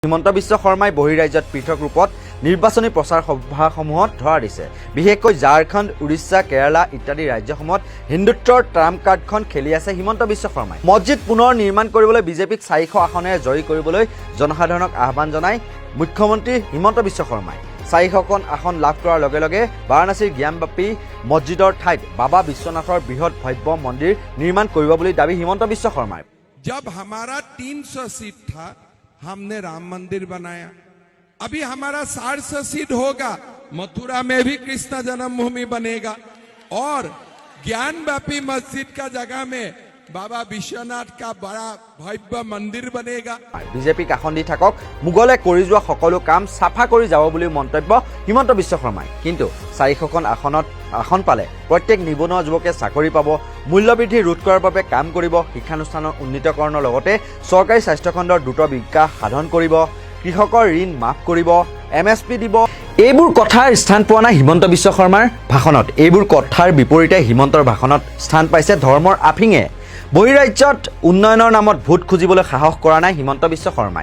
হিমন্ত বিশ্ব শৰ্মাই বহিৰাজ্যত পৃথক ৰূপত নিৰ্বাচনী প্ৰচাৰ সভাসমূহত ধৰা দিছে। বিশেষকৈ ঝাৰখণ্ড, উৰিষ্যা, কেৰালা ইত্যাদি ৰাজ্যসমূহত হিন্দুত্বৰ ট্ৰাম্প কাৰ্ডখন খেলি আছে হিমন্ত বিশ্ব শৰ্মাই। মছজিদ পুনৰ নিৰ্মাণ কৰিবলৈ বিজেপিক 400 আসনেৰে জয়ী কৰিবলৈ জনসাধাৰণক আহ্বান জনায় মুখ্যমন্ত্ৰী হিমন্ত বিশ্ব শৰ্মাই। 400খন আসন লাভ কৰাৰ লগে লগে বাৰাণসীৰ জ্ঞানবাপী মছজিদৰ ঠাইত বাবা বিশ্বনাথৰ বৃহৎ ভব্য মন্দিৰ নিৰ্মাণ কৰিব বুলি দাবী হিমন্ত বিশ্ব শৰ্মাৰ। जब हमारा 300 सीट था हमने राम मंदिर बनाया। अभी हमारा 400 सीट होगा, मथुरा में भी कृष्ण जन्मभूमि बनेगा और ज्ञानव्यापी मस्जिद का जगह में बाबा विश्वनाथ का बड़ा भव्य मंदिर बनेगा। বিজেপিক আসন দি থাকক, মোগলে কৰি যোৱা সকলো কাম চাফা কৰি যাব বুলি মন্তব্য হিমন্ত বিশ্ব শৰ্মাই। কিন্তু 400খন আসন পালে প্ৰত্যেক নিবনুৱা যুৱকে চাকৰি পাব, মূল্যবৃদ্ধি ৰোধ কৰাৰ বাবে কাম কৰিব, শিক্ষানুষ্ঠানৰ উন্নীতকৰণৰ লগতে চৰকাৰী স্বাস্থ্যখণ্ডৰ দ্ৰুত বিকাশ সাধন কৰিব, কৃষকৰ ঋণ মাফ কৰিব, MSP দিব। এইবোৰ কথাৰ স্থান পোৱা নাই হিমন্ত বিশ্ব শৰ্মাৰ ভাষণত। এইবোৰ কথাৰ বিপৰীতে হিমন্তৰ ভাষণত স্থান পাইছে ধৰ্মৰ আফিঙে। বহিৰাজ্যত উন্নয়নৰ নামত ভোট খুজিবলৈ সাহস কৰা নাই হিমন্ত বিশ্ব শৰ্মাই।